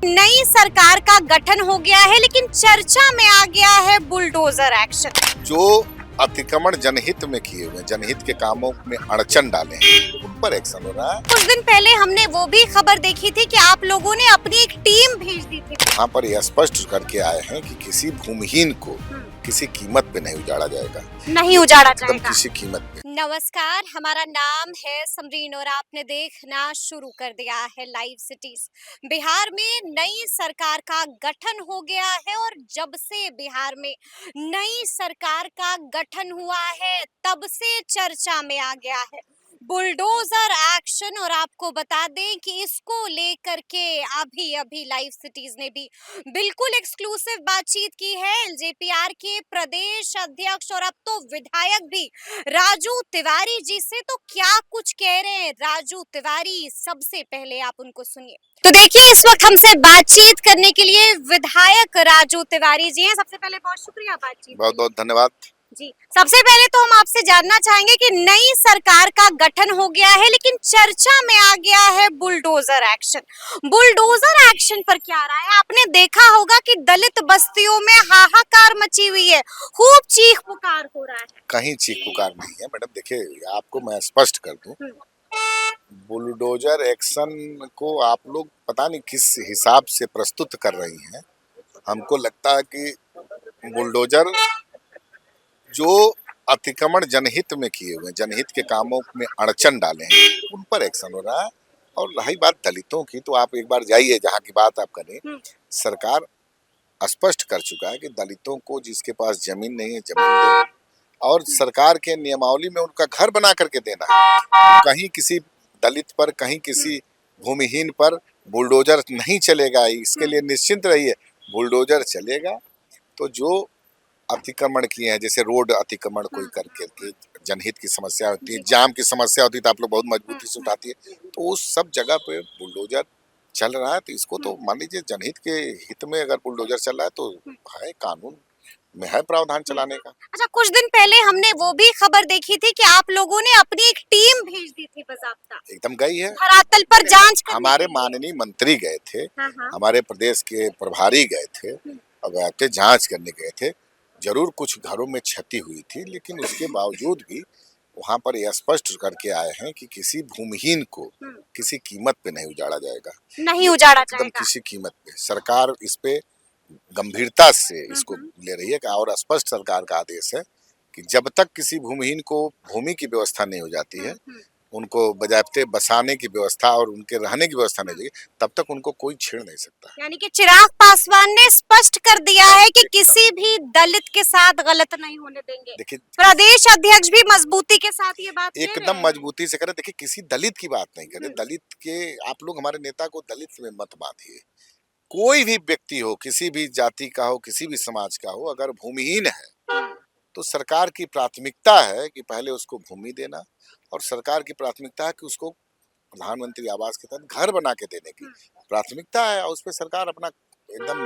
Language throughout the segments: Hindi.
नई सरकार का गठन हो गया है, लेकिन चर्चा में आ गया है बुलडोजर एक्शन। जो अतिक्रमण जनहित में किए हुए जनहित के कामों में अड़चन डाले हैं उन पर एक्शन हो रहा है। कुछ दिन पहले हमने वो भी खबर देखी थी कि आप लोगों ने अपनी एक टीम भेज दी थी। वहाँ पर यह स्पष्ट करके आए हैं कि किसी भूमिहीन को किसी कीमत पे नहीं उजाड़ा जाएगा, नहीं उजाड़ा एकदम जाएगा किसी कीमत पे। नमस्कार, हमारा नाम है समरीन और आपने देखना शुरू कर दिया है लाइव सिटीज। बिहार में नई सरकार का गठन हो गया है और जब से बिहार में नई सरकार का गठन हुआ है तब से चर्चा में आ गया है बुलडोजर एक्शन। और आपको बता दें कि इसको लेकर के अभी अभी लाइव सिटीज ने भी बिल्कुल एक्सक्लूसिव बातचीत की है एलजेपीआर के प्रदेश अध्यक्ष और अब तो विधायक भी राजू तिवारी जी से। तो क्या कुछ कह रहे हैं राजू तिवारी, सबसे पहले आप उनको सुनिए। तो देखिए, इस वक्त हमसे बातचीत करने के लिए विधायक राजू तिवारी जी हैं। सबसे पहले बहुत शुक्रिया बातचीत। बहुत बहुत धन्यवाद जी। सबसे पहले तो हम आपसे जानना चाहेंगे कि नई सरकार का गठन हो गया है, लेकिन चर्चा में आ गया है बुलडोजर एक्शन। बुलडोजर एक्शन पर क्या राय है? आपने देखा होगा कि दलित बस्तियों में हाहाकार मची हुई है, खूब चीख पुकार हो रहा है। कहीं चीख पुकार नहीं है मैडम। देखिए, आपको मैं स्पष्ट कर दूं, बुलडोजर एक्शन को आप लोग पता नहीं किस हिसाब से प्रस्तुत कर रही हैं। हमको लगता है कि बुलडोजर जो अतिक्रमण जनहित में किए हुए जनहित के कामों में अड़चन डाले हैं उन पर एक्शन हो रहा है। और रही बात दलितों की, तो आप एक बार जाइए जहाँ की बात आप करें। सरकार स्पष्ट कर चुका है कि दलितों को जिसके पास जमीन नहीं है जमीन दे, और सरकार के नियमावली में उनका घर बना करके देना है। कहीं किसी दलित पर, कहीं किसी भूमिहीन पर बुलडोजर नहीं चलेगा। इसके लिए निश्चिंत रहिए, बुलडोजर चलेगा। तो जो अतिक्रमण किए हैं, जैसे रोड अतिक्रमण कोई करके के जनहित की समस्या होती है, जाम की समस्या होती है, तो आप लोग बहुत मजबूती से उठाती है। तो उस सब जगह पे बुलडोजर चल रहा है। तो इसको तो मान लीजिए जनहित के हित में अगर बुलडोजर चल रहा है तो है, कानून में है प्रावधान चलाने का। अच्छा, कुछ दिन पहले हमने वो भी खबर देखी थी कि आप लोगों ने अपनी एक टीम भेज दी थी बाकायदा। एकदम गई है, धरातल पर जांच करने हमारे के लिए। माननीय मंत्री गए थे, हाँ। हमारे प्रदेश के प्रभारी गए थे, अब आके जांच करने गए थे। जरूर कुछ घरों में क्षति हुई थी, लेकिन उसके बावजूद भी वहां पर यह स्पष्ट करके आए हैं कि किसी भूमिहीन को किसी कीमत पे नहीं उजाड़ा जाएगा, नहीं उजाड़ा एकदम जाएगा। किसी कीमत पे। सरकार इस पे गंभीरता से इसको ले रही है और स्पष्ट सरकार का आदेश है कि जब तक किसी भूमिहीन को भूमि की व्यवस्था नहीं हो जाती है, उनको बजाते बसाने की व्यवस्था और उनके रहने की व्यवस्था नहीं होगी, तब तक उनको कोई छेड़ नहीं सकता। यानी कि चिराग पासवान ने स्पष्ट कर दिया है कि किसी भी दलित के साथ गलत नहीं होने देंगे। देखिए, प्रदेश अध्यक्ष भी मजबूती के साथ ये बात कह रहे एकदम हैं। मजबूती से करें। देखिए, किसी दलित की बात नहीं करें। दलित के आप लोग हमारे नेता को दलित में मत बांधिए। कोई भी व्यक्ति हो, किसी भी जाति का हो, किसी भी समाज का हो, अगर भूमिहीन है तो सरकार की प्राथमिकता है कि पहले उसको भूमि देना, और सरकार की प्राथमिकता है कि उसको प्रधानमंत्री आवास के तहत घर बना के देने की प्राथमिकता है, और उस पर सरकार अपना एकदम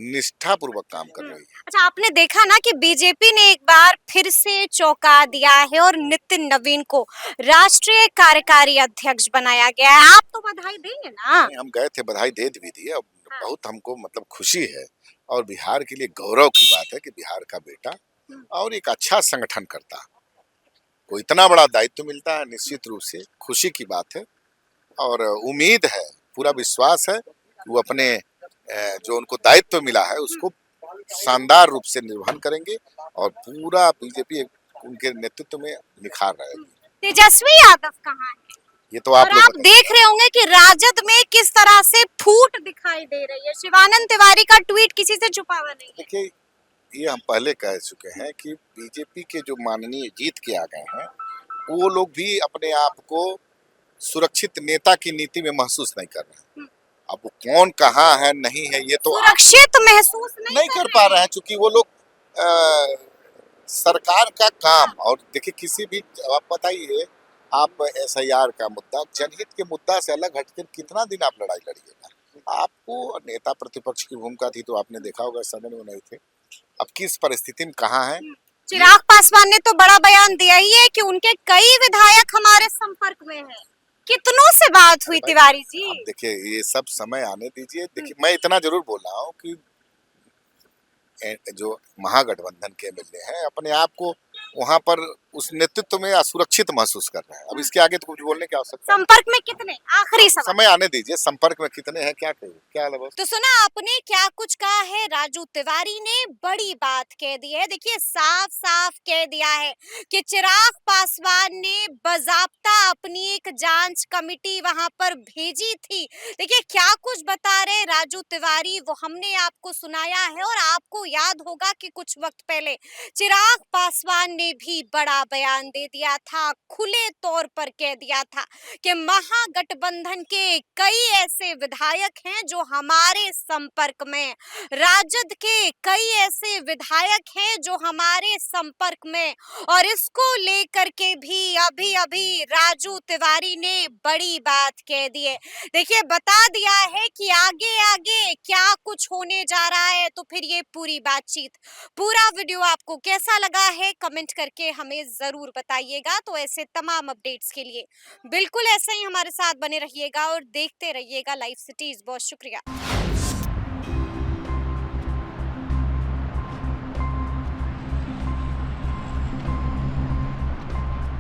निष्ठापूर्वक काम कर रही है। अच्छा, आपने देखा ना कि बीजेपी ने एक बार फिर से चौंका दिया है और नितिन नवीन को राष्ट्रीय कार्यकारी अध्यक्ष बनाया गया है। आप तो बधाई देंगे ना? हम गए थे, बधाई दे भी दी है। बहुत हमको मतलब खुशी है और बिहार के लिए गौरव की बात है कि बिहार का बेटा और एक अच्छा संगठन करता को इतना बड़ा दायित्व मिलता है। निश्चित रूप से खुशी की बात है और उम्मीद है, पूरा विश्वास है कि वो अपने जो उनको दायित्व मिला है उसको शानदार रूप से निर्वहन करेंगे और पूरा बीजेपी उनके नेतृत्व में निखार रहेगी। तेजस्वी यादव कहाँ है? ये तो आप और लोग आप देख रहे होंगे कि राजद में किस तरह से फूट दिखाई दे रही है। शिवानंद तिवारी का ट्वीट किसी से छुपा हुआ नहीं है। देखिए, ये हम पहले कह चुके हैं कि बीजेपी के जो माननीय जीत के आ गए हैं, वो लोग भी अपने आप को सुरक्षित नेता की नीति में महसूस नहीं कर रहे हैं। अब वो कौन कहाँ है नहीं है ये तो सुरक्षित महसूस नहीं कर पा रहे हैं, चूंकि वो लोग सरकार का काम। और देखिए, किसी भी, आप बताइए, आप SIR का मुद्दा, जनहित के मुद्दा से अलग हटकर कितना दिन आप लड़ाई लड़िएगा। आपको नेता प्रतिपक्ष की भूमिका थी तो आपने देखा होगा सदन में नहीं थे। अब किस परिस्थिति में कहाँ है। चिराग पासवान ने तो बड़ा बयान दिया ही है कि उनके कई विधायक हमारे संपर्क में हैं। कितनों से बात हुई भाई, तिवारी जी? अब देखिए ये सब समय आने दीजिए। देखिए मैं इतना जरूर बोल रहा हूँ कि जो महागठबंधन के एमएलए हैं अपने आप को वहां पर उस नेतृत्व में असुरक्षित महसूस कर रहे हैं। अब हम्म, इसके आगे तो कुछ बोलने की आवश्यकता नहीं। संपर्क में कितने, आखिरी सवाल। समय आने दीजिए, संपर्क में कितने हैं क्या कहिए, क्या लबस। तो सुना आपने क्या कुछ कहा है, राजू तिवारी ने बड़ी बात कह दी है। देखिए साफ साफ कह दिया है कि चिराग पासवान ने बजाब्ता अपनी एक जांच कमेटी वहां पर भेजी थी। देखिए क्या कुछ बता रहे राजू तिवारी वो हमने आपको सुनाया है, और आपको याद होगा कि कुछ वक्त पहले चिराग पासवान ने भी बड़ा बयान दे दिया था, खुले तौर पर कह दिया था कि महागठबंधन के कई ऐसे विधायक हैं जो हमारे संपर्क में, राजद के कई ऐसे विधायक हैं जो हमारे संपर्क में, और इसको लेकर के भी अभी अभी राजू तिवारी ने बड़ी बात कह दी है। देखिए बता दिया है कि आगे आगे क्या कुछ होने जा रहा है। तो फिर ये पूरी बातचीत, पूरा वीडियो आपको कैसा लगा है कमेंट करके हमें जरूर बताइएगा। तो ऐसे तमाम अपडेट्स के लिए बिल्कुल ऐसे ही हमारे साथ बने रहिएगा और देखते रहिएगा लाइव सिटीज। बहुत शुक्रिया।